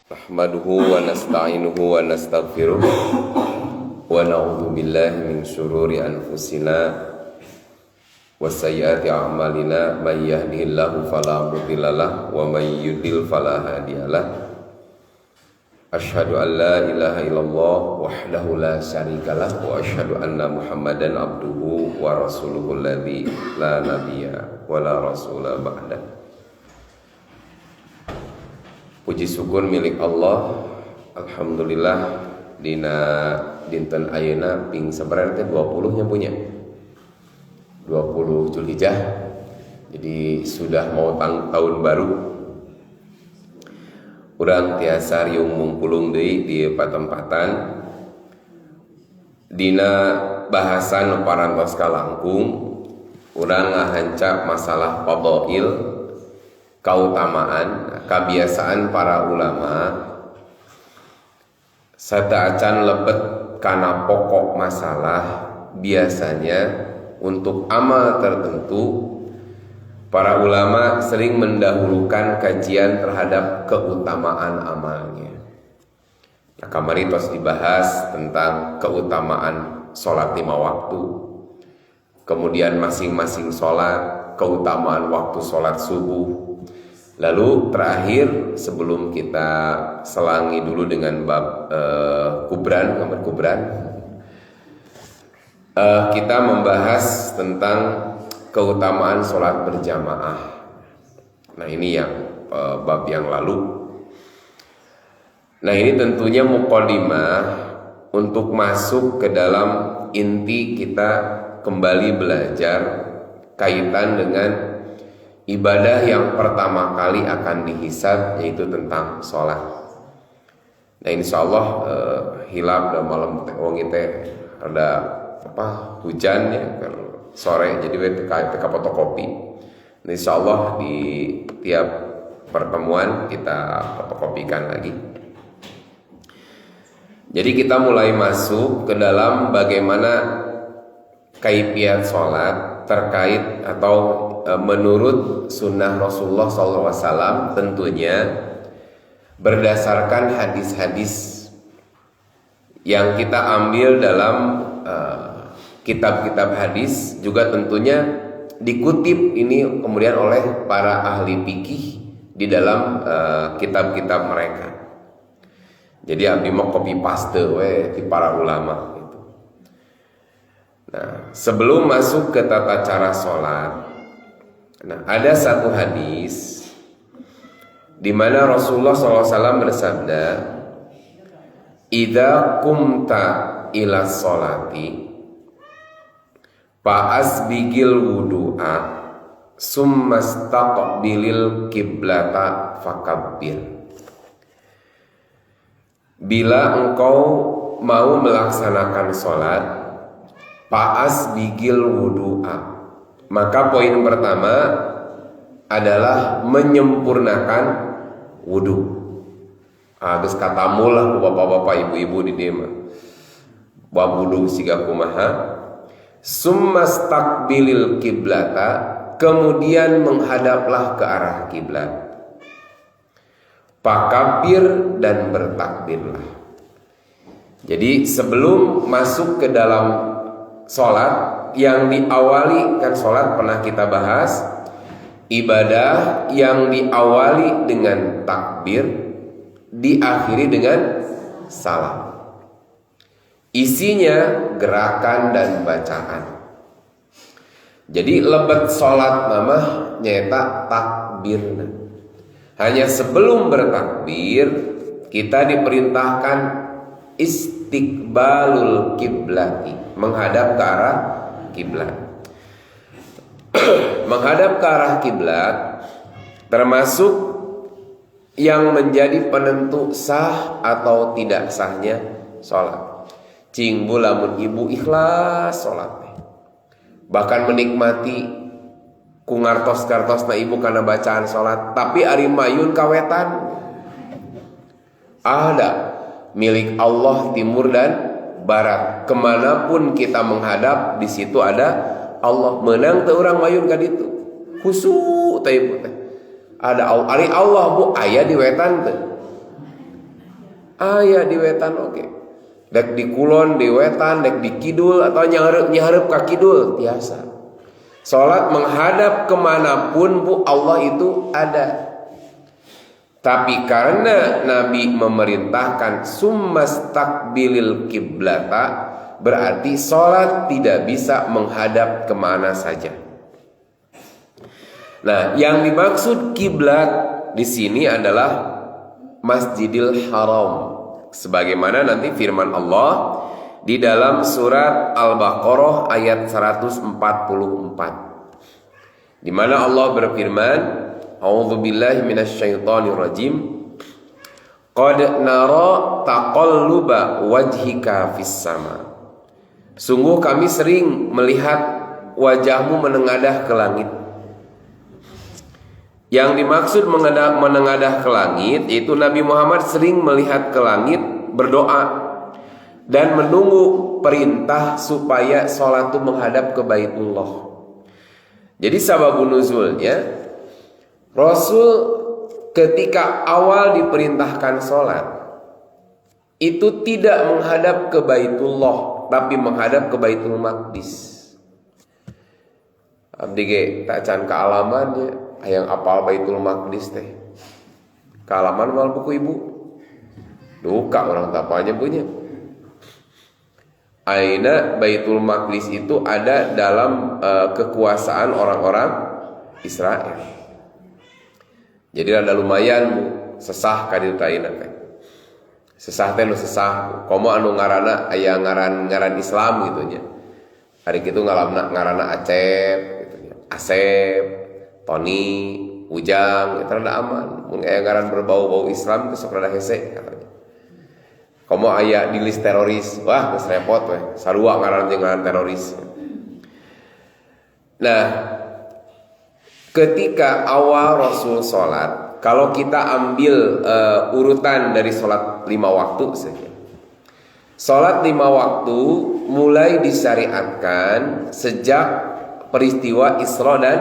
Nahmaduhu wa nasta'inuhu wa nastaghfiruh wa na'udzu billahi min syururi anfusina wa sayyiati a'malina may yahdihillahu fala mudhillalah wa may yudlil fala hadiyalah. Asyhadu an la ilaha illallah wahdahu la syarikalah wa asyhadu anna Muhammadan abduhu wa rasuluhul ladzi la nabiyya wa la rasula ba'da. Puji syukur milik Allah. Alhamdulillah dina dinten ayeuna ping sabaraha teh 20 nya punya 20 Zulhijjah. Jadi sudah mau tahun baru. Urang tiasa riung mungkulung deui di patempatan dina bahasan parantos kalangkung. Urang ngahanca masalah fadhail, kautamaan, kebiasaan para ulama sadaacan lebet kana pokok masalah. Biasanya untuk amal tertentu para ulama sering mendahulukan kajian terhadap keutamaan amalnya. Nah, kamari tos dibahas tentang keutamaan sholat 5 waktu, kemudian masing-masing sholat, keutamaan waktu sholat subuh. Lalu terakhir sebelum kita selangi dulu dengan bab kamar kubran, kita membahas tentang keutamaan sholat berjamaah. Nah ini yang bab yang lalu. Nah ini tentunya muqaddimah untuk masuk ke dalam inti kita kembali belajar kaitan dengan ibadah yang pertama kali akan dihisab, yaitu tentang sholat. Nah insyaallah hilap dan malam wangi teh ada hujan ya sore, jadi teka fotokopi. Nah, insyaallah di tiap pertemuan kita fotokopikan lagi. Jadi kita mulai masuk ke dalam bagaimana kaifiat sholat terkait atau menurut sunnah Rasulullah SAW, tentunya berdasarkan hadis-hadis yang kita ambil dalam kitab-kitab hadis, juga tentunya dikutip ini kemudian oleh para ahli fikih di dalam kitab-kitab mereka. Jadi abdi mau copy paste di para ulama gitu. Nah, sebelum masuk ke tata cara sholat, nah, ada satu hadis di mana Rasulullah SAW bersabda, "Idza kumta ila sholati fa'asbigil wudu'a summa staqbilil kiblata fakabbir." Bila engkau mau melaksanakan sholat, fa'asbigil wudu'a, maka poin pertama adalah menyempurnakan wudu. Geus katamu lah bapak-bapak ibu-ibu di dieu mah. Bab wudu siga kumaha? Summastaqbilil kiblata, kemudian menghadaplah ke arah kiblat. Pakabir, dan bertakbirlah. Jadi sebelum masuk ke dalam sholat, yang diawali kan sholat pernah kita bahas, ibadah yang diawali dengan takbir, diakhiri dengan salam. Isinya gerakan dan bacaan. Jadi lebet sholat mamah nyata takbirna. Hanya sebelum bertakbir kita diperintahkan istiqbalul kiblati, menghadap ke arah kiblat. Menghadap ke arah kiblat termasuk yang menjadi penentu sah atau tidak sahnya sholat. Cing lamun ibu ikhlas sholat, bahkan menikmati kungartos-kartosna ibu karena bacaan sholat, tapi ari mayun kawetan ada milik Allah timur dan barat. Kemanapun kita menghadap, di situ ada Allah. Menang teu urang mayun ka ditu. Khusu teh ibu teh. Ada ari Allah bu aya di wetan teh. aya di wetan oge. Dek di kulon, di wetan, dek di kidul atau nyahareup ka kidul tiasa. Salat menghadap kemanapun Bu Allah itu ada. Tapi karena Nabi memerintahkan summastaqbilil kiblata, berarti salat tidak bisa menghadap kemana saja. Nah, yang dimaksud kiblat di sini adalah Masjidil Haram, sebagaimana nanti firman Allah di dalam surat Al-Baqarah ayat 144, di mana Allah berfirman, A'udzubillahi minasyaitonirrajim, qad nara taqalluba wajhika fis sama. Sungguh kami sering melihat wajahmu menengadah ke langit. Yang dimaksud menengadah ke langit yaitu Nabi Muhammad sering melihat ke langit, berdoa dan menunggu perintah supaya sholat itu menghadap ke Baitullah. Jadi sababun nuzulnya, Rasul ketika awal diperintahkan sholat itu tidak menghadap ke Baitullah, tapi menghadap ke Baitul Maqdis. Abdi ge tak can kealamannya hayang apal Baitul Maqdis teh. Kealaman mal buku ibu. Duka orang tapanya punya. Aina Baitul Maqdis itu ada dalam kekuasaan orang-orang Israel. Jadi ada lumayan Bu, sesah ka dieu ayeuna teh. Sesah teh nu sesah. Komo anu ngaranna aya ngaran Islam gitu nya. Hari kitu ngaranna Acep gitu nya. Asep, Tony, Ujang, itu rada aman. Mun aya ngaran berbau-bau Islam teh sok rada hese katanya. Komo aya di list teroris, wah geus repot we. Sarua ngaran jeung ngaran teroris. Nah, ketika awal Rasul sholat, kalau kita ambil urutan dari sholat 5 waktu saja. Sholat 5 waktu mulai disyariatkan sejak peristiwa Isra dan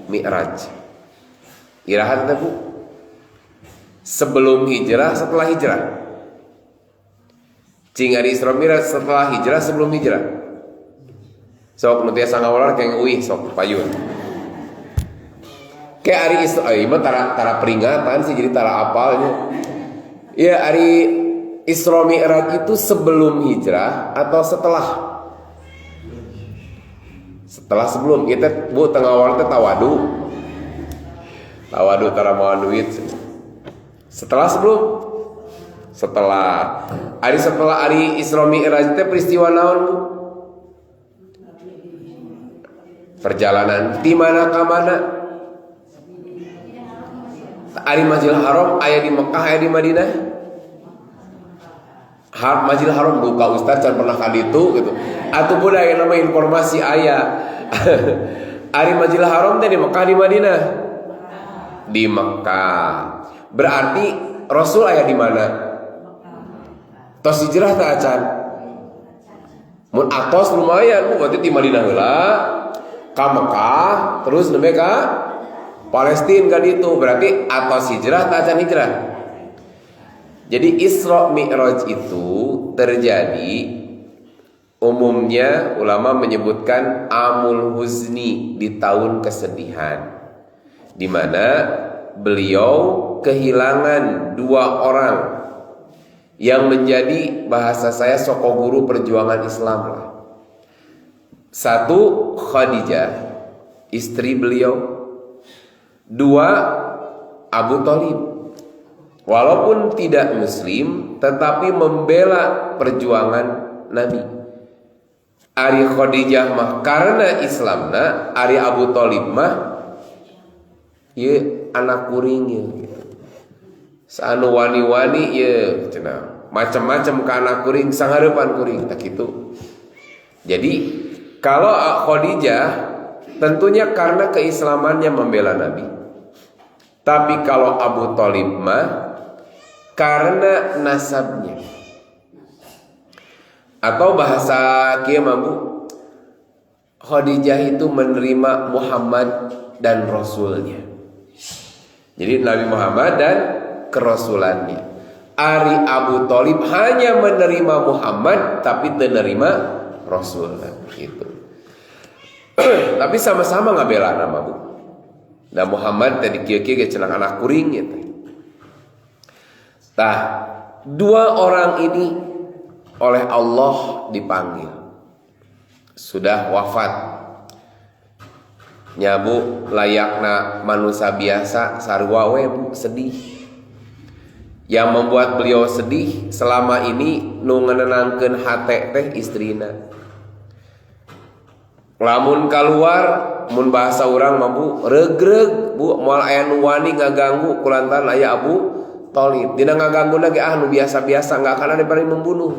Mi'raj. Irahat teh Bu. Sebelum hijrah, setelah hijrah. Cing ari Isra Mi'raj setelah hijrah, sebelum hijrah. Sok nu tiasa ngawalar keng uih sok payun. Kayak hari Isra, mah tara peringatan sih, jadi tara apalnya. Ya hari Isra Mi'raj itu sebelum hijrah atau setelah? Sebelum kita Bu tengah awal teh tawadu tara mau duit. Setelah hari Isra Mi'raj teh peristiwa naon Bu? Perjalanan di mana ka mana? Ari Masjidil Haram aya di Mekah aya di Madinah. Masjidil Haram buka Ustaz can pernah ka ditu gitu. Atuh budaya nama informasi aya. Ari Masjidil Haram teh di Mekah di Madinah? Di Mekah. Berarti Rasul aya di mana? Tos hijrah teh acan. Mun atos lumayan berarti di Madinah heula ka Mekah terus nembe ka Palestina kan itu berarti atas hijrah tak acan hijrah. Jadi Isra Mi'raj itu terjadi umumnya ulama menyebutkan Amul Huzni, di tahun kesedihan, di mana beliau kehilangan 2 orang yang menjadi bahasa saya soko guru perjuangan Islam lah. Satu Khadijah, istri beliau. 2 Abu Thalib, walaupun tidak muslim tetapi membela perjuangan Nabi. Ari Khadijah mah karena Islamna, ari Abu Thalib mah ye anak kuring ye gitu. Saanu wani-wani ye cenah macam-macam ka anak kuring sangareupan kuring tak kitu. Jadi kalau Khadijah tentunya karena keislamannya membela Nabi. Tapi kalau Abu Thalib mah karena nasabnya. Atau bahasa kieu mah Bu, Khadijah itu menerima Muhammad dan Rasulnya. Jadi Nabi Muhammad dan kerasulannya. Ari Abu Thalib hanya menerima Muhammad tapi menerima Rasul gitu. Tapi sama-sama ngabela nama Bu. Nah Muhammad tadi kieu-kieu ge cenah anak kuring gitu. Tah, dua orang ini oleh Allah dipanggil. Sudah wafat. Nyabu layakna manusia biasa sarua we Bu sedih. Yang membuat beliau sedih selama ini nu ngenenangkeun hate teh istrina. Lamun keluar mun bahasa urang mah Bu regreg Bu moal aya nu wani ngaganggu kulantaran aya Abu Thalib. Dina ngaganggu lagi nu biasa-biasa enggak akan ada yang membunuh.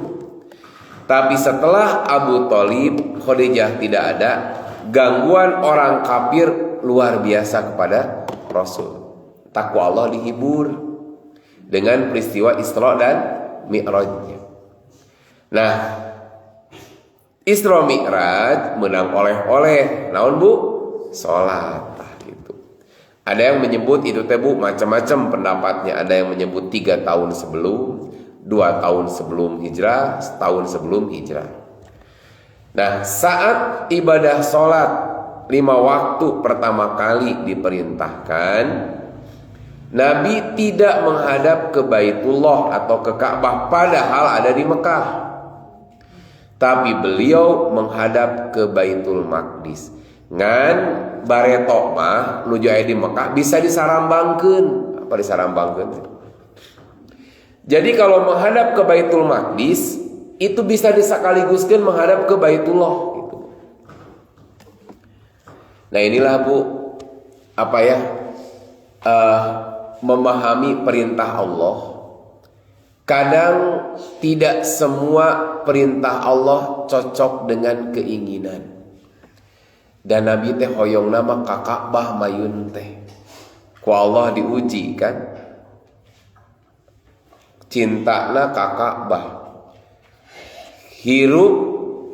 Tapi setelah Abu Thalib, Khadijah tidak ada, gangguan orang kafir luar biasa kepada Rasul. Takwa Allah dihibur dengan peristiwa Isra dan Mi'rajnya. Nah, Isra Mi'raj menang oleh-oleh. Naon Bu? Salat. Gitu. Ada yang menyebut itu teh Bu macam-macam pendapatnya. Ada yang menyebut 3 tahun sebelum, 2 tahun sebelum hijrah, setahun sebelum hijrah. Nah, saat ibadah salat 5 waktu pertama kali diperintahkan, Nabi tidak menghadap ke Baitullah atau ke Ka'bah padahal ada di Mekah. Tapi beliau menghadap ke Baitul Maqdis. Ngan bareto mah nuju aya di Mekah bisa disarambangkeun. Apa disarambangkeun? Jadi kalau menghadap ke Baitul Maqdis itu bisa disakaliguskeun menghadap ke Baitullah gitu. Nah, inilah Bu apa ya? Memahami perintah Allah. Kadang tidak semua perintah Allah cocok dengan keinginan. Dan Nabi teh hoyong nama ka Ka'bah mayun teh. Ku Allah diuji kan. Cintana ka Ka'bah. Hirup,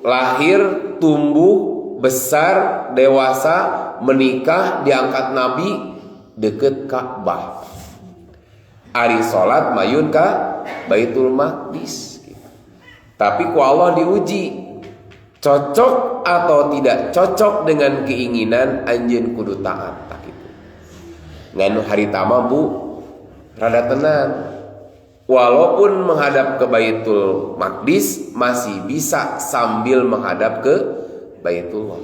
lahir, tumbuh, besar, dewasa, menikah, diangkat Nabi deket Ka'bah. Ari salat mayun ka Baitul Maqdis. Tapi ku Allah diuji, cocok atau tidak cocok dengan keinginan anjeun kudu taat tak gitu. Nganu harita mah Bu rada tenang. Walaupun menghadap ke Baitul Maqdis masih bisa sambil menghadap ke Baitullah.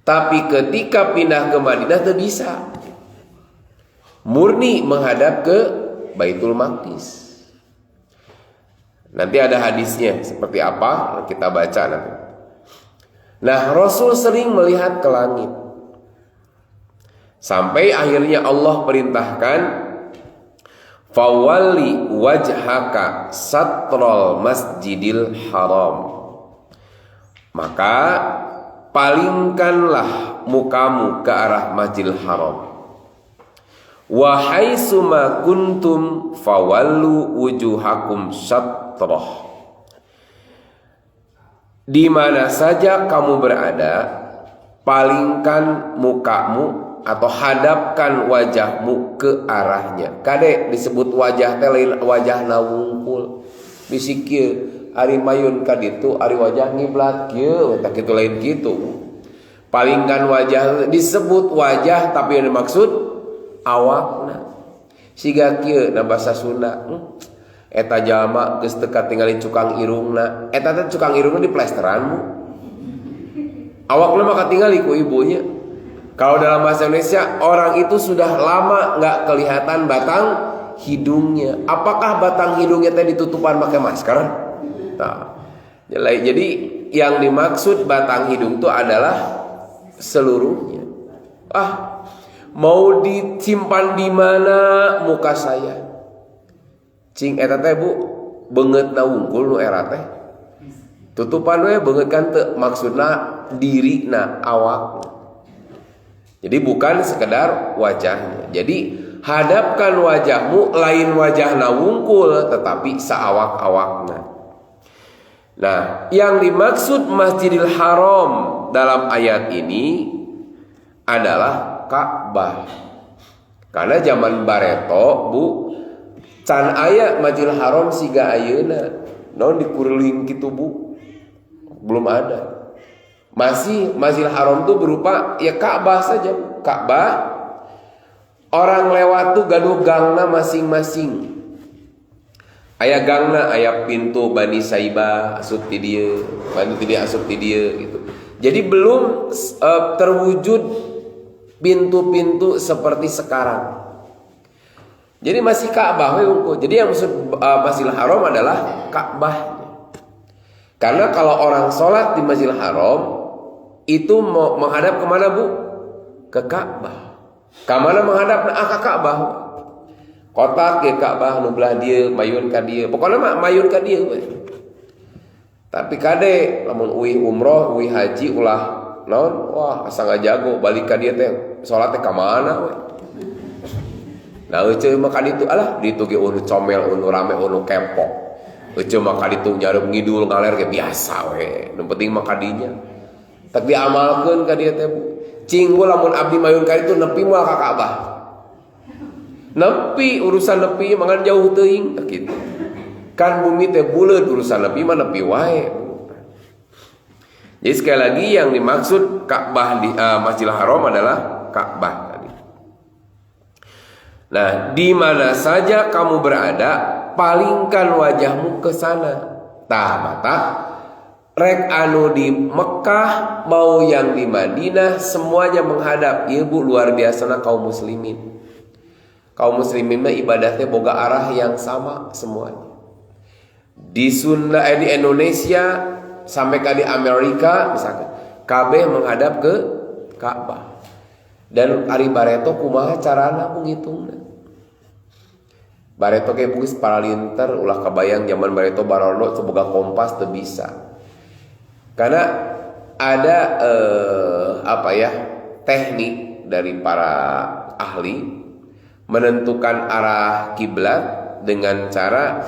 Tapi ketika pindah ke Madinah teu bisa. Murni menghadap ke Baitul Maqdis. Nanti ada hadisnya seperti apa kita baca nanti. Nah, Rasul sering melihat ke langit. Sampai akhirnya Allah perintahkan fawalli wajhaka satral masjidil haram. Maka palingkanlah mukamu ke arah Masjidil Haram. Wa haitsuma kuntum fawallu wujuhakum syatrah. Di mana saja kamu berada, palingkan mukamu atau hadapkan wajahmu ke arahnya. Kade disebut wajah teh lain wajah wungkul. Bisi kieu ari mayun ka ditu ari wajah ngiblat kieu eta kitu lain kitu. Palingkan wajah disebut wajah tapi yang dimaksud awakna. Siga kieu na basa Sunda. Eta jalma geus teu katingali cukang irungna. Eta teh cukang irungna di plesteran Bu. Awakna mah katingali ku ibunya. Kalau dalam bahasa Indonesia orang itu sudah lama enggak kelihatan batang hidungnya. Apakah batang hidungnya teh ditutupan pakai masker? Nah, jadi yang dimaksud batang hidung itu adalah seluruhnya. Mau disimpan di mana muka saya? Cing eta teh Bu, beungeutna wungkul nu era teh. Tutupan we beungeut kan teu maksudna dirina awak. Jadi bukan sekedar wajahnya. Jadi hadapkan wajahmu lain wajahna wungkul tetapi saawak-awakna. Nah, yang dimaksud Masjidil Haram dalam ayat ini adalah Ka'bah. Karena zaman bareto Bu, Can aya Masjidil Haram siga ayeuna naon dikureling kitu Bu, belum ada. Masih Masjidil Haram tuh berupa ya Ka'bah saja. Ka'bah orang lewat tuh gaduh gangna masing-masing. Aya gangna, aya pintu Bani Saibah asup ti dieu, Bani ti dieu asup ti dieu gitu. Jadi belum terwujud pintu-pintu seperti sekarang. Jadi masih Ka'bah we unggul. Jadi yang maksud Masjidil Haram adalah Ka'bah. Karena kalau orang sholat di Masjidil Haram itu mau menghadap kemana Bu? Ke Ka'bah. Kamana menghadap ke Ka'bah. Kotak ke Ka'bah nu belah dieu, mayun ka dieu. Pokona mah mayun ka dieu we. Tapi kade lamun uih umroh, uih haji ulah naon? Wah, asa ngajago balik ka dieu teh. Salat teh ka mana we? Nah, euceul mah ka ditu alah ditu ge unu comel, unu rame, unu kempok. Euceul mah ka ditu nyareum ngidul ngaler ge biasa we. Nu penting mah ka dinya. Tak diamalkeun ka dieu teh. Cing lamun abdi mayun ka ditu nepi moal ka Ka'bah. Nepi urusan nepi mangan jauh teuing kitu. Kan bumi teh buleut urusan nepi mah nepi wae. Jadi sekali lagi yang dimaksud Ka'bah di Masjidil Haram adalah Ka'bah. Nah, di mana saja kamu berada, palingkan wajahmu ke sana. Tah mata rek anu di Mekah mau yang di Madinah semuanya menghadap. Ieu Bu luar biasana kaum muslimin. Kaum muslimin mah ibadahnya boga arah yang sama semuanya. Di Sunda di Indonesia sampai ke di Amerika misalkan kabeh menghadap ke Ka'bah. Dan ari bareto kumaha carana ngitungna? Bareto ge geus paralinter ulah kabayang zaman bareto barondo seboga kompas teu bisa. Karena ada teknik dari para ahli menentukan arah kiblat dengan cara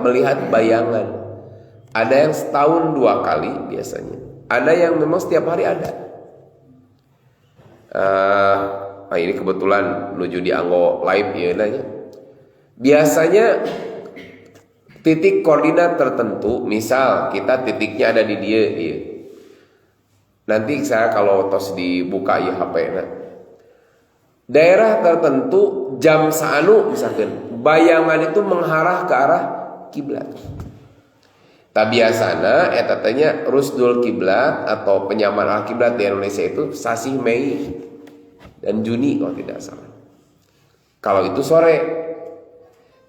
melihat bayangan. Ada yang setahun 2 kali biasanya. Ada yang memang setiap hari ada. Ini kebetulan menuju di Anggo live ya nanya. Biasanya titik koordinat tertentu, misal kita titiknya ada di dia. Nanti saya kalau tos dibuka ya HP daerah tertentu jam saanu misalkan bayangan itu mengarah ke arah kiblat. Tabiasana eta teh nya rusdul kiblat atau penyamaan arah kiblat di Indonesia itu sasi Mei dan Juni kalau tidak salah. Kalau itu sore.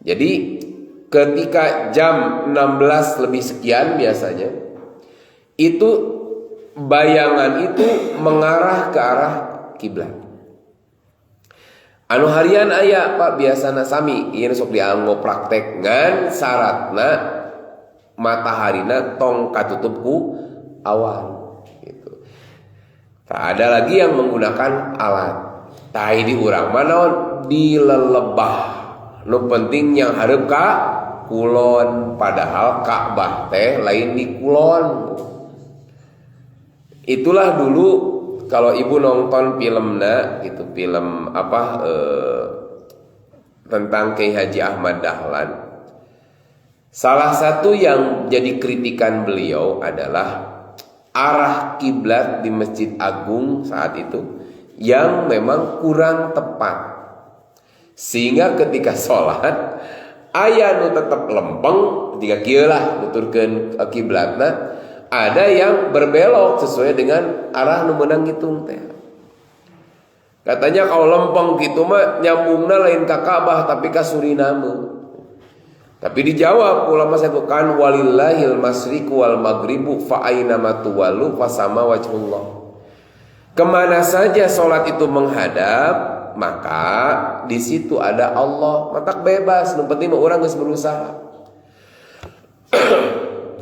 Jadi ketika jam 16 lebih sekian biasanya itu bayangan itu mengarah ke arah kiblat. Anu harian aya Pak biasana sami ieu sok dianggo praktek ngan syaratna mataharina tong katutup ku awan gitu. Tak ada lagi yang menggunakan alat. Tai di urang mah naon dilelebah. Nu penting yang hareup ka kulon, padahal Ka'bah teh lain di kulon. Itulah dulu kalau ibu nonton filmna gitu, film tentang Kiai Haji Ahmad Dahlan. Salah satu yang jadi kritikan beliau adalah arah kiblat di Masjid Agung saat itu yang memang kurang tepat. Sehingga ketika sholat aya nu tetep lempeng ketika kieu lah nuturkeun kiblatna, ada yang berbelok sesuai dengan arah nu meunang ngitung teh. Katanya kalau lempeng gitu mah nyambungna lain ka Ka'bah tapi ka Suriname. Tapi dijawab ulama satu kan walillahil masyriqu wal maghribu fa aina ma tuwallu fa sama wajhullah. Kemana saja sholat itu menghadap, maka di situ ada Allah. Matak bebas, nu penting mah urang geus berusaha.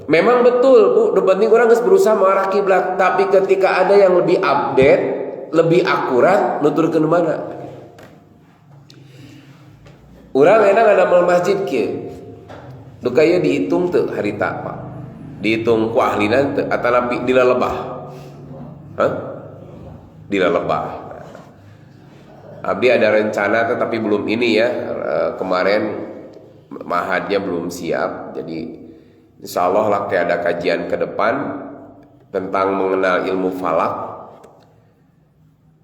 Memang betul Bu, nu penting urang geus berusaha mengarah kiblat, tapi ketika ada yang lebih update, lebih akurat, nuturkeun mana? Urang enak ngadamel masjid kieu. Nu kaya dihitung teu harita Pak. Dihitung ku ahlina teu atanapi dilalebah. Hah? Dilalebah. Abdi ada rencana tetapi belum ini ya, kemarin mahadnya belum siap, jadi insya Allah lah kayak ada kajian ke depan tentang mengenal ilmu falak,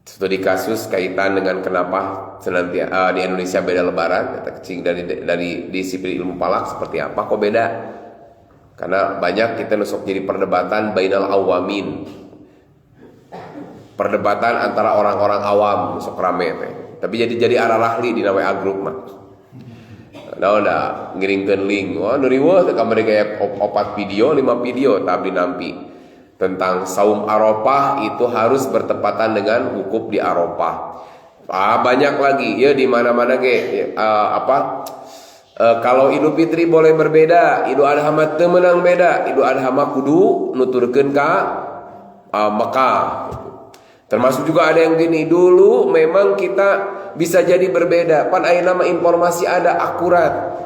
studi kasus kaitan dengan kenapa senantiasa di Indonesia beda lebaran, kata kecil dari disiplin ilmu falak seperti apa kok beda. Karena banyak kita nusuk jadi perdebatan bainal awamin, perdebatan antara orang-orang awam nusuk rame teh. Tapi jadi arah rahli di WA grup mah. Nah udah ngiringkeun link, wah nuriweuh teh kamari kayak 4 video, 5 video tapi nampi tentang saum Arafah itu harus bertepatan dengan wukuf di Arafah. Banyak lagi ya di mana-mana kalau Idul Fitri boleh berbeda, Idul Adha mah teu meunang beda. Idul Adha mah kudu nuturkeun ka Mekah. Termasuk juga ada yang gini, dulu memang kita bisa jadi berbeda. Pan ayeuna mah informasi ada akurat.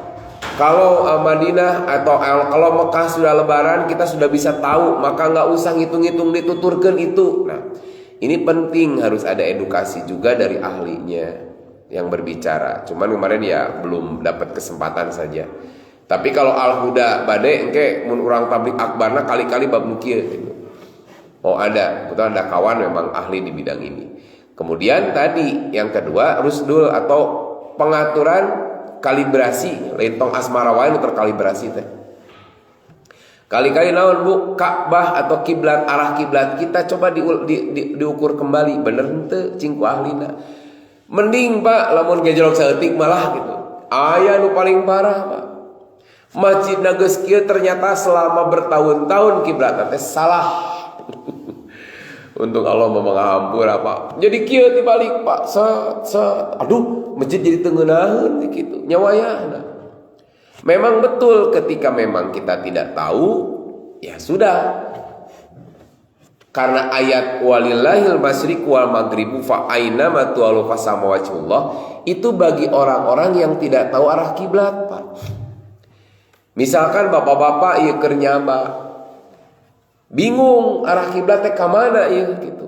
Kalau Madinah atau kalau Mekah sudah lebaran kita sudah bisa tahu, maka nggak usah ngitung-ngitung dituturkeun itu. Nah, ini penting, harus ada edukasi juga dari ahlinya yang berbicara. Cuman kemarin ya belum dapat kesempatan saja. Tapi kalau Al-Huda bade engke mun urang tablik akbarna kali-kali bab nu kieu gitu. Oh ada, betul ada kawan memang ahli di bidang ini. Kemudian tadi yang kedua rusdul atau pengaturan kalibrasi, lintong asmara wae nu terkalibrasi teh. Kali-kali naon Bu, Ka'bah atau kiblat, arah kiblat kita coba diukur kembali, bener henteu cing ku ahlina. Mending Pak lamun gejolok saeutik malah gitu. Aya nu paling parah Pak. Masjid geus kieu ternyata selama bertahun-tahun kiblat teh salah. Untuk Allah mengampura Pak. Jadi kieu dibalik Pak. Aduh, masjid jadi teu ngeunaheun gitu. Nyawayana. Memang betul ketika memang kita tidak tahu, ya sudah. Karena ayat walillahil masyriq wal maghribu fa aina ma tuwallu fasama wajhullah itu bagi orang-orang yang tidak tahu arah kiblat, Pak. Misalkan bapak-bapak ieu keur nyaba bingung arah kiblat teh ka mana ieu gitu.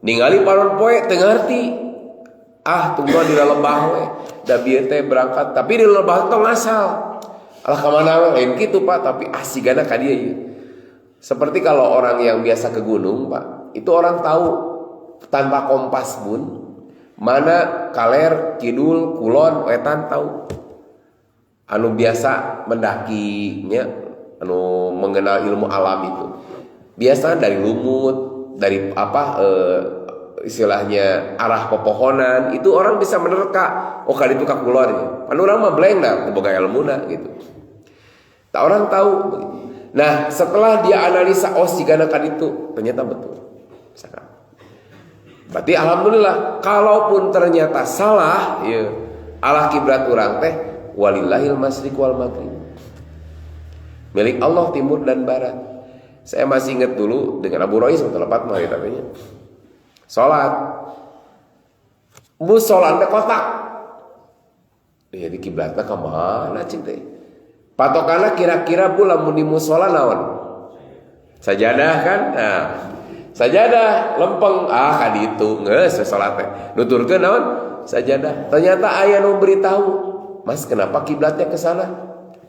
Ningali panon poe teu ngarti. Tunggu di lembah we. Da bieu teh berangkat tapi di lembah teh ngasal. Alah ka mana we lain kitu Pak, tapi asigana ka dieu ieu. Seperti kalau orang yang biasa ke gunung Pak, itu orang tahu tanpa kompas pun mana kaler, kidul, kulon, wetan tahu. Anu biasa mendakinya, anu mengenal ilmu alam itu. Biasa dari lumut, dari istilahnya arah pepohonan, itu orang bisa menerka. Oh kali itu ka kulon ya. Anu urang mah blank dah, boga ilmuna gitu. Tak orang tahu. Nah setelah dia analisa sigana kan itu ternyata betul. Misalkan. Berarti alhamdulillah kalaupun ternyata salah ya, arah kiblat urang teh walillahil masyriq wal maghrib. Milik Allah timur dan barat. Saya masih ingat dulu dengan Abu Rois lepat mari katanya. Salat. Bu salat teh kotak. Ya di kiblatna ka mana cing teh? Patokanna kira-kira bu lamun di mushola naon? Sajadah kan? Nah, sajadah lempeng ka ditu geus salat teh. Nuturkeun naon? Sajadah. Ternyata aya nu beritahu, "Mas, kenapa kiblatnya ke sana?"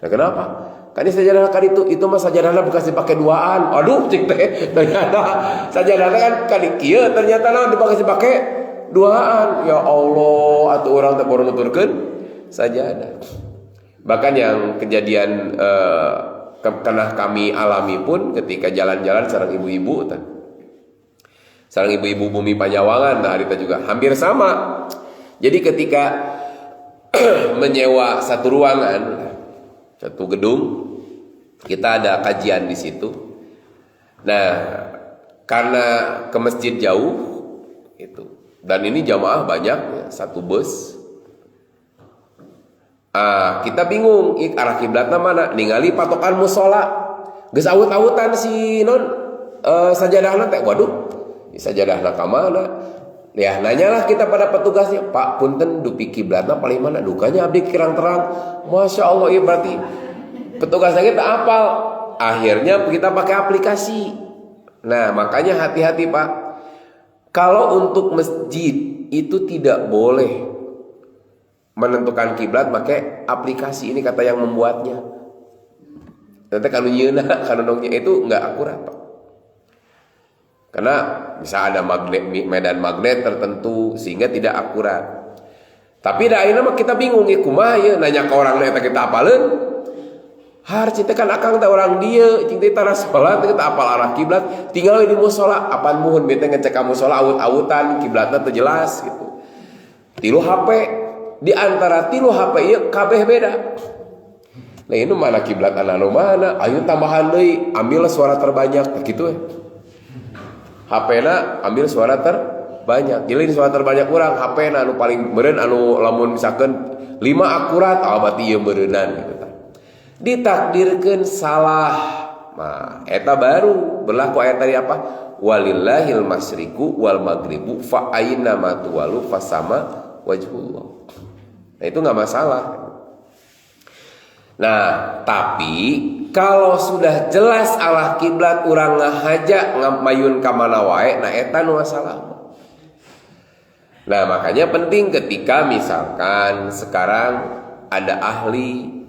Nah, kenapa? Kan ini sajadah ka ditu, itu mah sajadahna bekas dipake duaan. Aduh, cik teh. Ternyata sajadahna kan kali kieu ternyata naon dipake duaan. Ya Allah, atuh urang teh baru nuturkeun sajadah. Bahkan yang kejadian pernah kami alami pun ketika jalan-jalan sareng ibu-ibu sareng ibu-ibu bumi Panyawangan, nah kita juga hampir sama. Jadi ketika menyewa satu ruangan, satu gedung, kita ada kajian di situ. Nah, karena ke masjid jauh itu, dan ini jamaah banyak, satu bus. Kita bingung arah kiblatna mana, ningali patokan musola geus awut-awutan si non sajadahna teh. Waduh, sajadahna ka mana? Ya nanyalah kita pada petugasnya, Pak punten dupi kiblatna paling mana? Dukanya abdi kirang terang. Masya Allah, iya berarti petugasnya kita apal. Akhirnya kita pakai aplikasi. Nah makanya hati-hati Pak. Kalau untuk masjid itu tidak boleh menentukan kiblat pakai aplikasi ini kata yang membuatnya. Nanti kalau nyeuna kanonongnya itu nggak akurat Pak. Karena bisa ada medan magnet tertentu sehingga tidak akurat. Tapi da ayeuna mah kita bingung ya kumaha ya nanya ke orang eta kita apaleun. Har cinta kan akang teh orang dia, cinta tara salat kita apal arah kiblat, tinggal di mushola, apaan muhun bete ngecek ka mushola awut-awutan kiblatna teu jelas gitu. 3 HP di antara 3 HP ieu kabeh beda. Nah ini mana kiblat anu mana? Ayo tambahan deui, ambil suara terbanyak gitu HP-na ambil suara terbanyak. Jadi suara terbanyak urang HP-na anu paling meureun anu lamun misalkan 5 akurat, berarti ieu meureunan gitu. Ditakdirkan salah. Nah, eta baru berlaku ayat tadi apa? Walillahil masyriqu wal maghribu fa aina ma tuwalu fasama wajhullah. Nah, itu enggak masalah. Nah, tapi kalau sudah jelas arah kiblat urang ngahaja ngamayun ka mana wae, nah eta nu masalah. Nah, makanya penting ketika misalkan sekarang ada ahli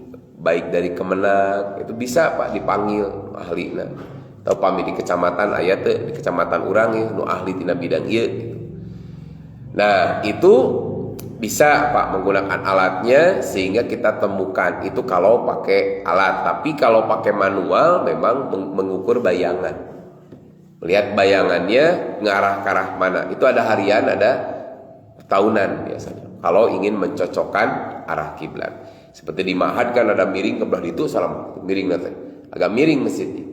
baik dari Kemenag itu bisa Pak dipanggil ahli nah atau pami di kecamatan aya teh di kecamatan urang ya nu ahli tina bidang ieu gitu. Nah itu bisa Pak menggunakan alatnya sehingga kita temukan itu kalau pakai alat. Tapi kalau pakai manual memang mengukur bayangan, melihat bayangannya ngarah ke arah mana. Itu ada harian ada tahunan biasanya kalau ingin mencocokkan arah kiblat. Seperti di Ma'had kan ada miring ke belah itu salam miring nanti agak miring masjidnya.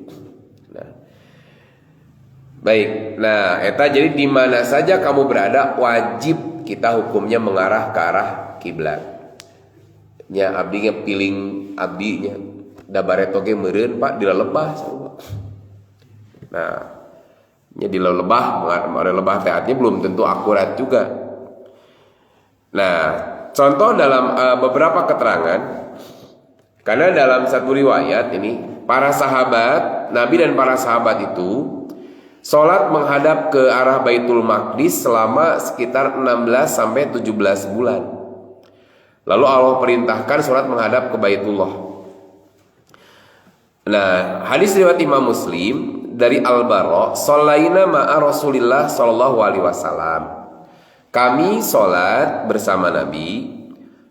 Nah, baik. Nah, eta jadi di mana saja kamu berada wajib kita hukumnya mengarah ke arah kiblat. Nya abdinya piling abdinya da bareto ge meureun Pak dilelebah sarua. Nah, nya dilelebah mare lebah teh artinya belum tentu akurat juga. Nah, contoh dalam beberapa keterangan, karena dalam satu riwayat ini para sahabat Nabi dan para sahabat itu sholat menghadap ke arah Baitul Maqdis selama sekitar 16 sampai 17 bulan. Lalu Allah perintahkan sholat menghadap ke Baitullah. Nah, hadis riwayat Imam Muslim dari Al-Bara, "Shallaina ma'a Rasulillah sallallahu alaihi wasallam." Kami sholat bersama Nabi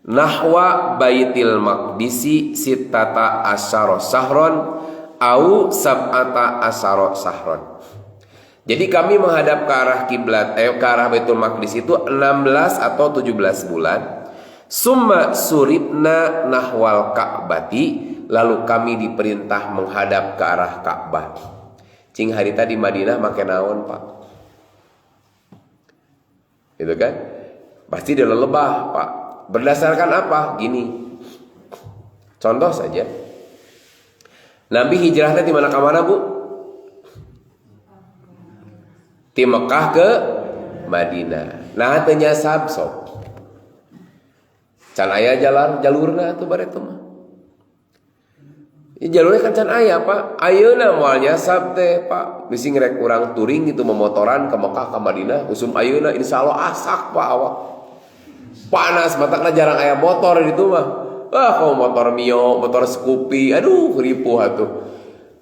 nahwa Baitil Maqdisi sittata asyara syahron au sab'ata asyara syahron. Jadi kami menghadap ke arah kiblat ke arah Baitul Maqdis itu 16 atau 17 bulan. Summa suribna nahwal Ka'bati, lalu kami diperintah menghadap ke arah Ka'bah. Cing harita di Madinah make naon, Pak? Gitu kan? Pasti dia lelebah, Pak. Berdasarkan apa? Gini. Contoh saja. Nabi hijrahnya di mana ke mana, Bu? Di Mekah ke Madinah. Nah, teu nyasab sok. Can aya jalurna atuh bareto mah. Jalurnya kan can aya, Pak. Ayeuna moal nyasab teh, Pak. Bisi ngerek urang touring gitu memotoran ke Mekah ke Madinah, usum ayeuna insyaallah asak, Pak, awak. Panas matakna jarang aya motor di ditu mah. Kalau motor Mio, motor Scoopy, aduh ripuh atuh.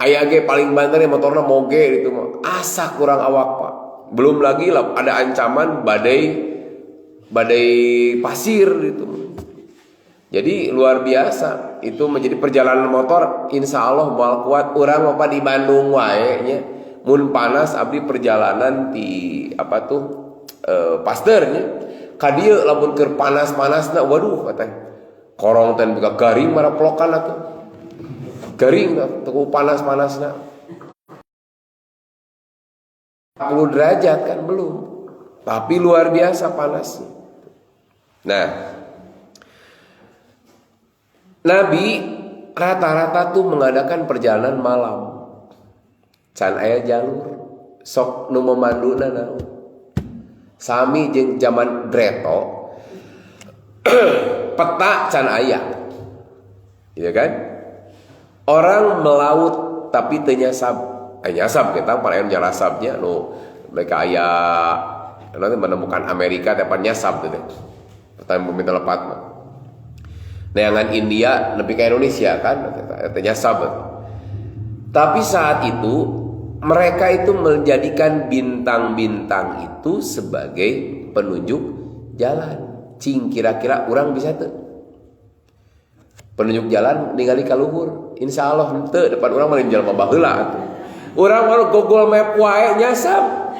Aya ge paling banter motorna moge gitu mah. Asak kurang awak, Pak. Belum lagi lah ada ancaman badai pasir gitu. Jadi luar biasa itu menjadi perjalanan motor insya Allah moal kuat urang apa di Bandung wae nya mun panas abdi perjalanan di apa tuh Pasternya ka dieu lamun keur panas-panasna waduh katanya korong teh buka garing mara plokan atuh garing tuh panas-panasna 40 derajat kan belum tapi luar biasa panasnya. Nah, Nabi rata-rata tuh mengadakan perjalanan malam. Can aya jalur sok nu memanduna naon. Sami jeung zaman Dreto peta can aya. Iya kan? Orang melaut tapi teu nyasab. Nyasab kita paraeun jalasabnya nu mereka aya nanti menemukan Amerika dapat nyasab teh. Pertanyaan pemerintah lepat mah. neangan India nepi ke Indonesia kan, artinya sahabat. Tapi saat itu mereka itu menjadikan bintang-bintang itu sebagai penunjuk jalan. Cing kira-kira orang bisa tuh penunjuk jalan ningali ka luhur, insya Allah henteu depan orang mah jalma baheula atuh. Urang mah Google Map wae nyasam.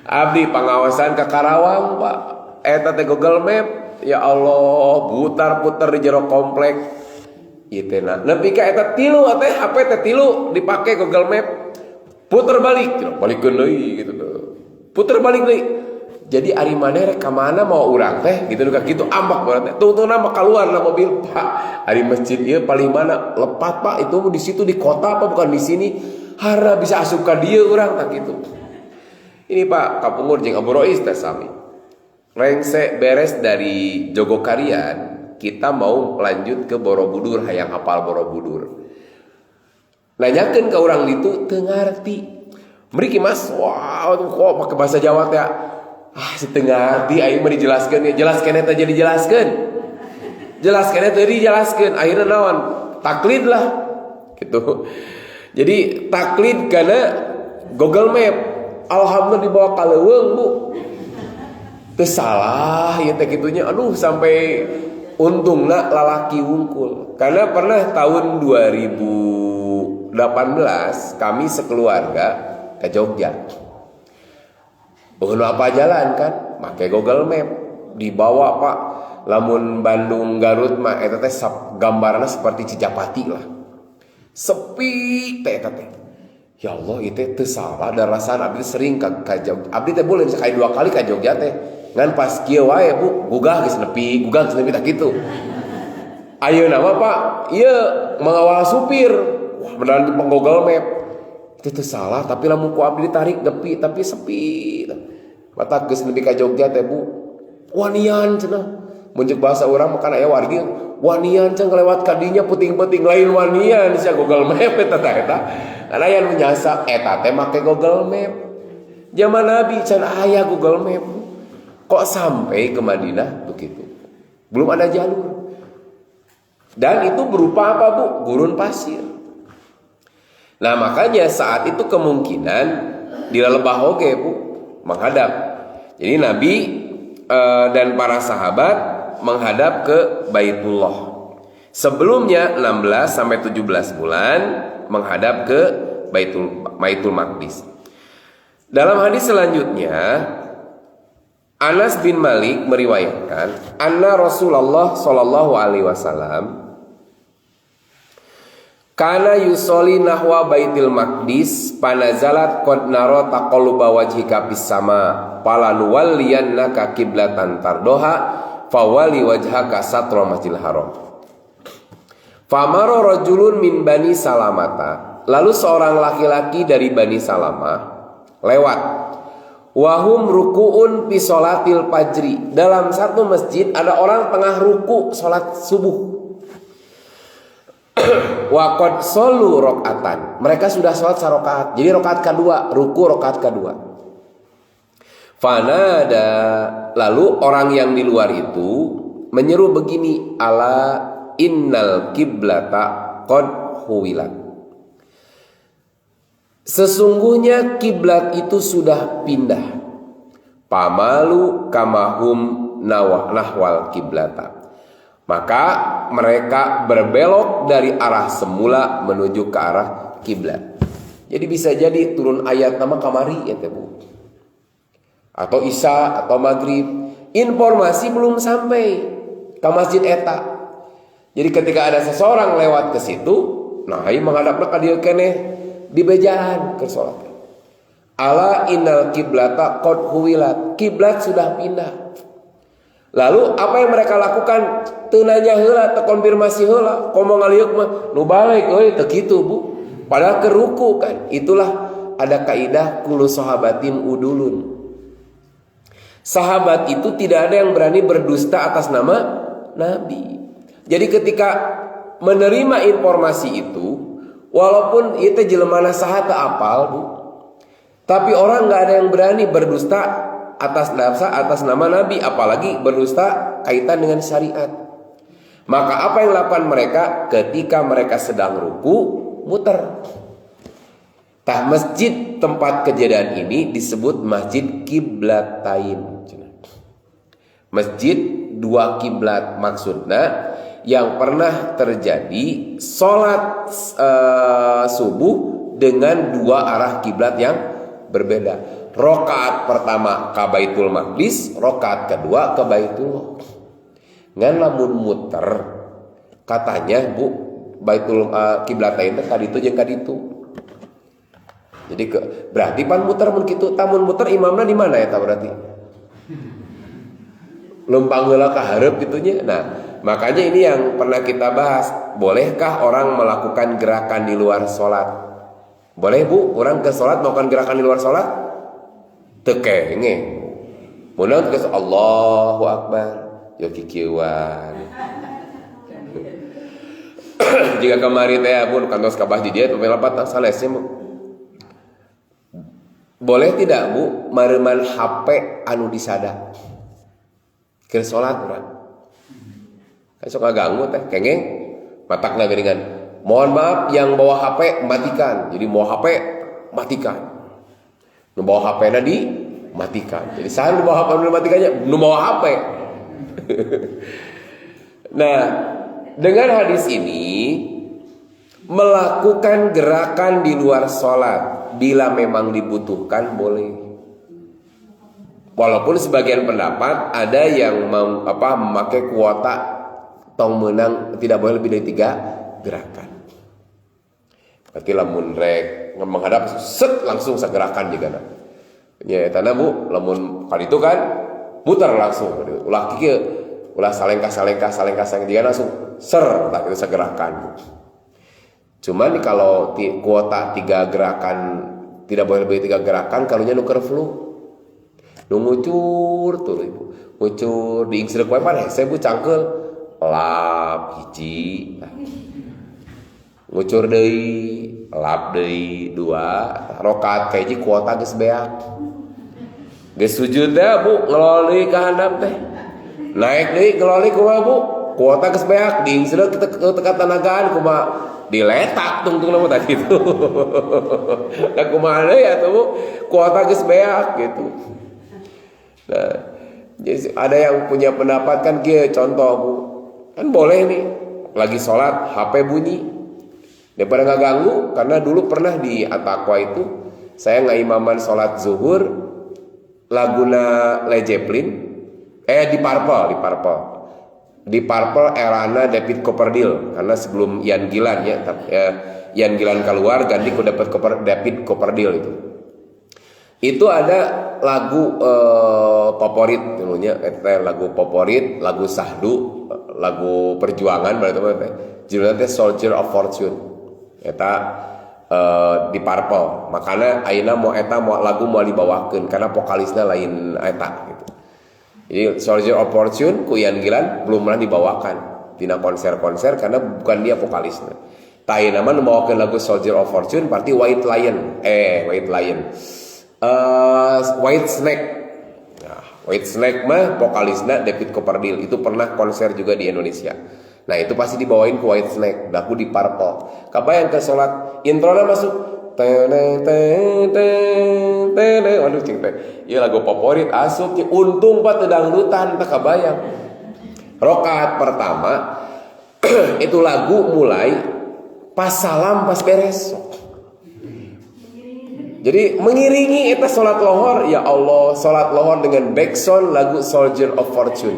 Abdi pengawasan ke Karawang, Pak. Eta teh Google Map, ya Allah, putar-putar di jero komplek. Ieu teh nepi ka eta 3 teh HP teh 3 dipake Google Map. Puter balik, balikeun deui gitu tuh. Puter balik deui. Jadi ari maneh rek ka mana mau urang teh gitu gitu ambak urang teh. Tungtungna mah keluar na mobil, Pak. Ari masjid ieu paling mana? Lepat, Pak. Itu di situ di kota apa bukan di sini? Hara bisa asup ka dieu urang tak gitu. Ini Pak Kapungur jeung Abu Rois teh sami. Rengse beres dari Jogokarian, kita mau lanjut ke Borobudur, hayang hafal Borobudur. Nanyakeun ka urang ditu teu ngarti. Mriki Mas, wah kok pakai bahasa Jawa teh. Setengah ngerti aing mah dijelaskeun ya, jelaskeun eta jadi jelaskeun. Jelaskeun eta dijelaskeun, akhirna naon? Taklid lah. Gitu. Jadi taklid karena Google Map. Alhamdulillah dibawa ka leuweung, Bu. Teu salah ieu teh kitunya. Aduh sampai untungna lalaki wungkul. Karena pernah tahun 2018 kami sekeluarga ke Jogja. Bukan apa jalan kan, pakai Google Map, dibawa Pak. Lamun Bandung Garut mah eta teh gambarna seperti Cijapati lah. Sepi teh eta teh. Ya Allah, itu teh salah ada rasaan abdi sering ka Jogja. Abdi teh boleh sekali 2 kali ka Jogja teh. Ngan pas kieu wae Bu, gugah geus nepi tak kitu. Ayeuna mah Pak, ieu mengawal supir. Wah, beneran di Google Map. Itu salah, tapi lamun ku abdi ditarik nepi tapi sepi. Mata geus nepi ka Jogja teh Bu. Wanian cenah. Munjuk bahasa urang mah kan aya wargi wanian cenah lewat ka dinya puting-puting lain wanian sia Google Map eta. Karena yang menyasa eta teh make Google Map. Zaman Nabi can aya Google Map. Kok sampai ke Madinah begitu? Belum ada jalur. Dan itu berupa apa Bu? Gurun pasir. Nah makanya saat itu kemungkinan dilalebah oge Bu menghadap. Jadi Nabi dan para sahabat menghadap ke Baitullah. Sebelumnya 16 sampai 17 bulan menghadap ke Baitul Maqdis. Dalam hadis selanjutnya Anas bin Malik meriwayatkan anna Rasulullah sallallahu alaihi wasallam kana yusolli nahwa Baitul Maqdis panazalat qad nara taqalluba wajhika fis sama falanuwalliyannaka qiblatan tardoha fawali wajhaka satral Masjidil Haram. Famaro rajulun min Bani Salamata. Lalu seorang laki-laki dari Bani Salamah lewat. Wahum ruku'un fi sholatil fajri. Dalam satu masjid ada orang tengah ruku salat subuh. Wa qad shollu rakaatan. Mereka sudah salat sarakaat. Jadi rakaat kedua, ruku rakaat kedua. Fanada, lalu orang yang di luar itu menyeru begini, ala innal kiblata qad huwilat. Sesungguhnya kiblat itu sudah pindah. Pamalu kamahum nahwal kiblata. Maka mereka berbelok dari arah semula menuju ke arah kiblat. Jadi bisa jadi turun ayat nama kamari ya Bu. Atau Isya atau Maghrib. Informasi belum sampai ke masjid eta. Jadi ketika ada seseorang lewat ke situ, nah ieu menghadapna ka dieu keneh di bejaan ke salat. Ala innal kiblata qad huwilat. Kiblat sudah pindah. Lalu apa yang mereka lakukan? Teu nanya heula, teu konfirmasi heula. Komo ngaliuk mah nu balik euy teu kitu Bu. Padahal ke ruku kan. Itulah ada kaidah kullu sahabatin udulun. Sahabat itu tidak ada yang berani berdusta atas nama Nabi. Jadi ketika menerima informasi itu, walaupun itu jelemana saha teu apal Bu, tapi orang nggak ada yang berani berdusta atas nama Nabi, apalagi berdusta kaitan dengan syariat. Maka apa yang dilakukan mereka ketika mereka sedang ruku, muter. Tah masjid tempat kejadian ini disebut masjid kiblatain. Masjid dua kiblat, maksudnya yang pernah terjadi sholat subuh dengan dua arah kiblat yang berbeda. Rokaat pertama ke Baitul Maqdis, rokaat kedua ke Baitullah. Ngan lamun muter, katanya Bu, Baitul kiblatain teh kaditu jeung kaditu. Jadi berarti pan muter mun kitu, tamun muter imamna di mana eta berarti? Lempang heula ka hareup gitunya. Nah, makanya ini yang pernah kita bahas, bolehkah orang melakukan gerakan di luar salat? Boleh Bu, orang ke salat melakukan gerakan di luar salat? Teu kenge. Mun geus Allahu Akbar, yo kikieuan. Jika kemari teh pun kantos kabah di dia pemelapat salesnya boleh tidak Bu mareuman HP anu disada keur salat urang? Kan sok ngaganggu teh kengeng matakna geuningan. Mohon maaf yang bawa HP matikan. Jadi bawa HP matikan. Nu bawa HP-na dimatikan. Jadi saha nu bawa HP dimatikannya? Nu bawa HP. Nah, dengan hadis ini melakukan gerakan di luar sholat bila memang dibutuhkan boleh. Walaupun sebagian pendapat ada yang memakai kuota tong menang tidak boleh lebih dari 3 gerakan. Berarti lamun rek menghadap set langsung segerakan juga nah. Ya tanda Bu, lamun kali itu kan muter langsung. Ulah kieu, ulah salengkah dia langsung ser tak itu segerakan. Cuman kalau kuota 3 gerakan tidak boleh lebih 3 gerakan kalunya nuker flu. Nu ngucur tuh Ibu. Ngucur di ingsrek wae pan hese Bu cangkeul. Lap hiji. Ngucur deui, lap deui 2, rakaat ka hiji kuota geus beak. Geus sujud teh Bu, ngeloli ka handap teh. Naik deui ngeloli kumaha Bu? Kuota geus beak, diingsrek teka tanagaan kumaha diletak tungtung nama tadi itu. Nah kumaha deui atuh Bu? Kuota geus beak gitu. Nah, jadi ada yang punya pendapat kan kieu contoh Bu. Kan boleh nih lagi sholat HP bunyi daripada nggak ganggu, karena dulu pernah di Atakwa itu saya ngaimaman sholat zuhur laguna Led Zeppelin di Purple erana David Coverdale, karena sebelum Ian Gillan ya, Ian Gillan keluar ganti ku David Coverdale itu ada lagu favorit dulunya, lagu favorit, lagu sahdu, lagu perjuangan berarti judulnya Soldier of Fortune. Eta di Purple. Makanya ayeuna mau eta mau lagu mau dibawakeun karena vokalisnya lain eta gitu. Jadi Soldier of Fortune ku Ian Gillan belum pernah dibawakan tina konser-konser karena bukan dia vokalisnya. Ayeuna mah membawakeun lagu Soldier of Fortune berarti White Snake. Nah, White Snake mah vokalisnya David Coverdale, itu pernah konser juga di Indonesia. Nah, itu pasti dibawain ke White Snake, lagu di Purple. Kabayang ke salat, intronya masuk. Waduh cing teh. Ieu lagu favorit asup untung pa teu dangdutan teh kabayang. Rakaat pertama itu lagu mulai pas salam pas beres. Jadi mengiringi eta salat lohor, ya Allah, salat lohor dengan backsound lagu Soldier of Fortune.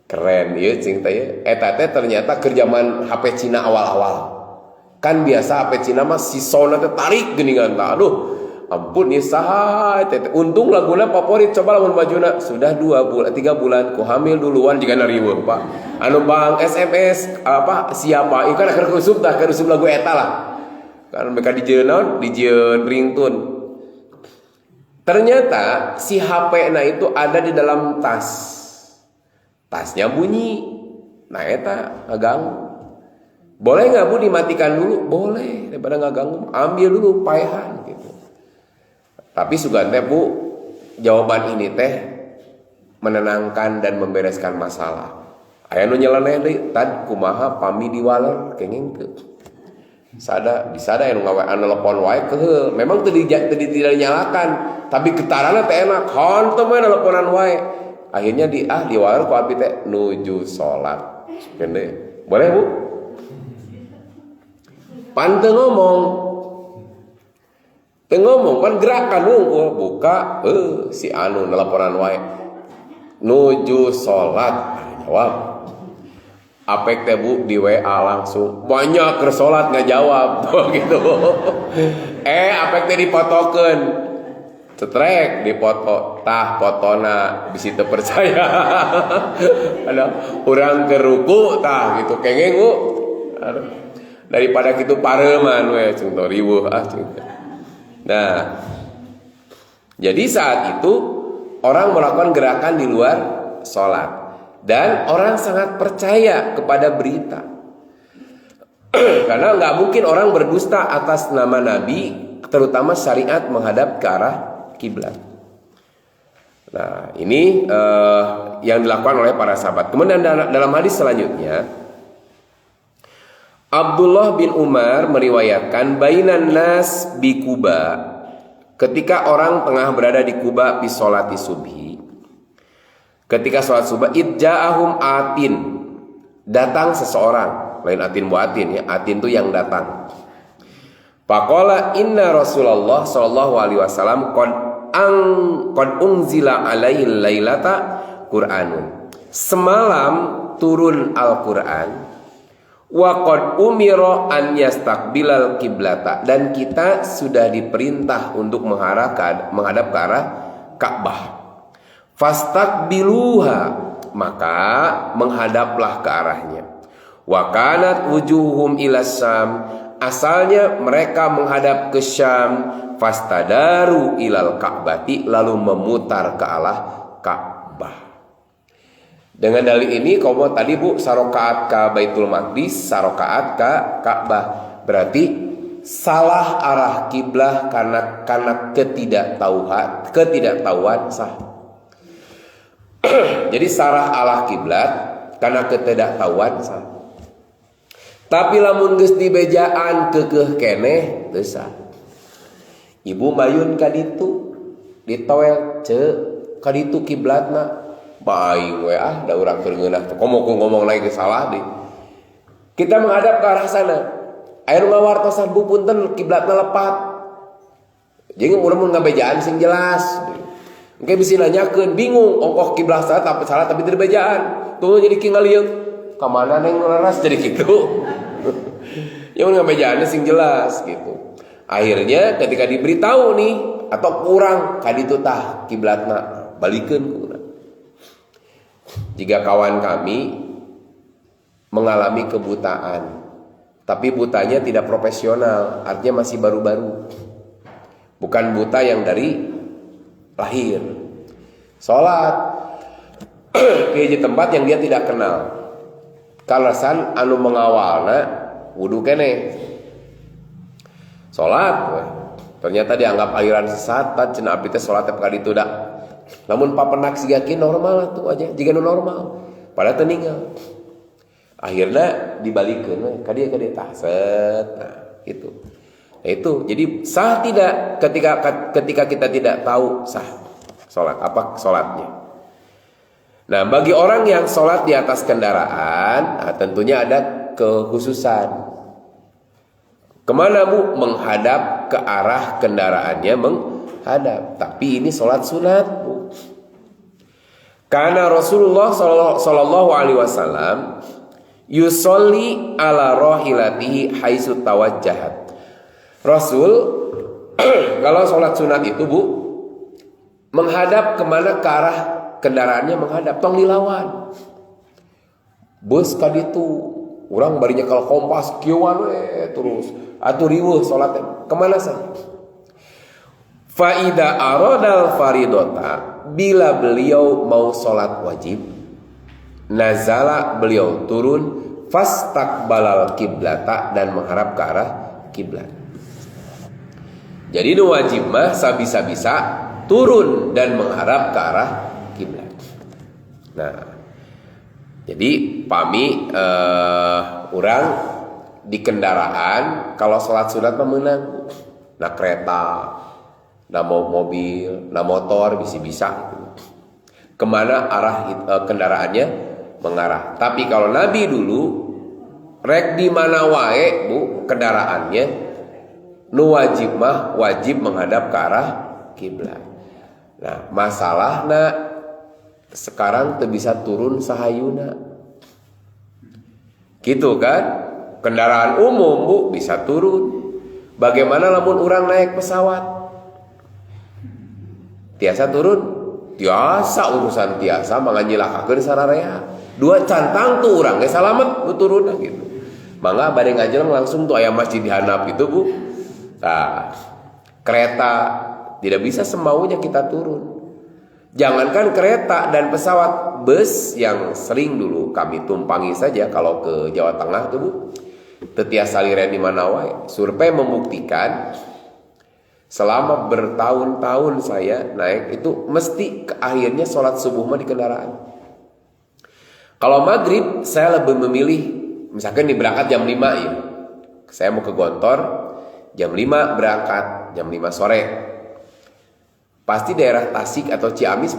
Keren ya cing teh. Eta teh ternyata kerjaman HP Cina awal-awal. Kan biasa HP Cina mah si sound teh tarik geuningan tah. Aduh, ampun ieu saha teh. Untung laguna favorit, coba lamun majuna sudah 3 bulan ku hamil duluan jika nariweuh Pak. Anu bang SMS siapa? Ieu kan keur kusub tah, keur kusub lagu eta lah. Karena mereka dijieun ringtone. Ternyata si HP-na itu ada di dalam tas. Tasnya bunyi. Nah eta ngaganggu. Boleh nggak Bu dimatikan dulu? Boleh, daripada ngaganggu. Ambil dulu paehan gitu. Tapi sugan teh Bu, jawaban ini teh menenangkan dan membereskan masalah. Aya nu nyeleneh deui tad kumaha pami diwaler kenging teu. Disada anu nelpon wae keheul. Memang teu tidak dinyalakan, tapi getarana teh enak. Hon teu mah nelponan wae. Akhirnya diwaler ku abi teh nuju salat. Kene. Boleh, Bu? Pan teu ngomong. Teu ngomong pan gerakan nunggu buka si anu nelponan wae. Nuju salat. Jawab. Apek teh Bu di WA langsung banyak ke salat nggak jawab tuh gitu. Apek teh dipotokeun. Cetrek dipoto tah fotona bisi teu percaya. Ada urang ke ruku tah gitu kengeng Bu. Daripada kitu pareuman we cung riweuh cung. Nah, jadi saat itu orang melakukan gerakan di luar sholat dan orang sangat percaya kepada berita karena nggak mungkin orang berdusta atas nama Nabi, terutama syariat menghadap ke arah kiblat. Nah ini yang dilakukan oleh para sahabat. Kemudian dalam hadis selanjutnya Abdullah bin Umar meriwayatkan bainan nas bi Kuba, ketika orang tengah berada di Kuba di sholati subhi, ketika sholat subuh, idja'ahum atin, datang seseorang, lain atin bu atin ya, atin itu yang datang. Faqala inna Rasulullah sallallahu alaihi wasallam qad unzila alaihi lailata Qur'anun. Semalam turun Al-Qur'an. Wa qad umira an yastaqbilal kiblata, dan kita sudah diperintah untuk menghadap ke arah Ka'bah. Fastaqbiluha, maka menghadaplah ke arahnya. Wa kanat wujuhum ila Syam, asalnya mereka menghadap ke Syam. Fastadaru ilal Ka'bati, lalu memutar ke arah Ka'bah. Dengan dalil ini kamu tadi Bu sarokaat ke Baitul Maqdis, sarokaat ke Ka'bah, berarti salah arah kiblah karena ketidaktahuan sah. Jadi salah arah kiblat karena ketidaktahuan sah. Tapi lamun geus dibejaan keukeuh keneh teu sah. Ibu mayun ka ditu ditoel ceu ka ditu kiblatna. Baik we da urang keur ngeunah ngomong lagi salah deh. Kita menghadap ke arah sana. Aya nu ngawartosan Bu punten kiblatna lepat. Jeung mun ngabejaan sing jelas. Engke bisa nanyakeun bingung ongkoh kiblat salah tapi teu bejaan. Tuh jadi kingalieu. Ka mana neng leres jadi kitu. Ya mun ngabejaan sing jelas gitu. Akhirnya ketika diberitahu nih atau kurang ka ditu tah kiblatna balikeun ku urang. Jika kawan kami mengalami kebutaan, tapi butanya tidak profesional, artinya masih baru-baru, bukan buta yang dari lahir, sholat ke tempat yang dia tidak kenal, kalasan anu mengawalna wudu kene, sholat, ternyata dianggap aliran sesat, cenah abdi teh sholat teh kaditu da. Namun papenak siga kieu normal atuh aja, jiga nu normal. Padahal teu ninggal. Akhirna dibalikeun we ka dieu tah set. Nah, gitu. Nah, itu. Jadi sah tidak ketika kita tidak tahu sah salatnya. Nah, bagi orang yang salat di atas kendaraan, tentunya ada kekhususan. Kemana Bu? Menghadap ke arah kendaraannya, menghadap. Tapi ini salat sunat Bu. Karena Rasulullah sallallahu alaihi wasallam yusolli ala rahilatihi haitsu tawajjahat. Rasul kalau salat sunat itu Bu menghadap kemana, ke arah kendaraannya menghadap, tong dilawan. Bus ka ditu, urang bari nyekel kompas kieuan we terus atuh riweuh salat kemana sah? Faida aradal faridota, bila beliau mau sholat wajib, nazala beliau turun, fastaqbalal kiblata, dan menghadap ke arah kiblat. Jadi nu wajib mah sabisa-bisa turun dan menghadap ke arah kiblat. Nah, jadi pami orang di kendaraan kalau sholat sunat memenang, nah kereta, nah mobil, nah motor bisa kemana arah kendaraannya mengarah. Tapi kalau Nabi dulu rek di mana wae bu kendaraannya, nu wajib mah wajib menghadap ke arah kiblat. Nah masalahna sekarang tuh bisa turun sahayuna, gitu kan? Kendaraan umum bu bisa turun. Bagaimana lamun orang naik pesawat? Tiasa turun? Tiasa urusan tiasa manganyilakakeun sararea. Dua cantang tuh orang ge salamet nu turun gitu. Mangga bade ngajelang langsung tuh aya masjid di handap itu bu. Nah, kereta tidak bisa semaunya kita turun. Jangankan kereta dan pesawat, bus yang sering dulu kami tumpangi saja kalau ke Jawa Tengah tuh bu, tetiasa liren di mana wae. Survei membuktikan selama bertahun-tahun saya naik itu mesti ke akhirnya sholat subuh mah di kendaraan. Kalau maghrib saya lebih memilih, misalkan nih berangkat jam 5 ya, saya mau ke Gontor jam 5 berangkat, jam 5 sore. Pasti daerah Tasik atau Ciamis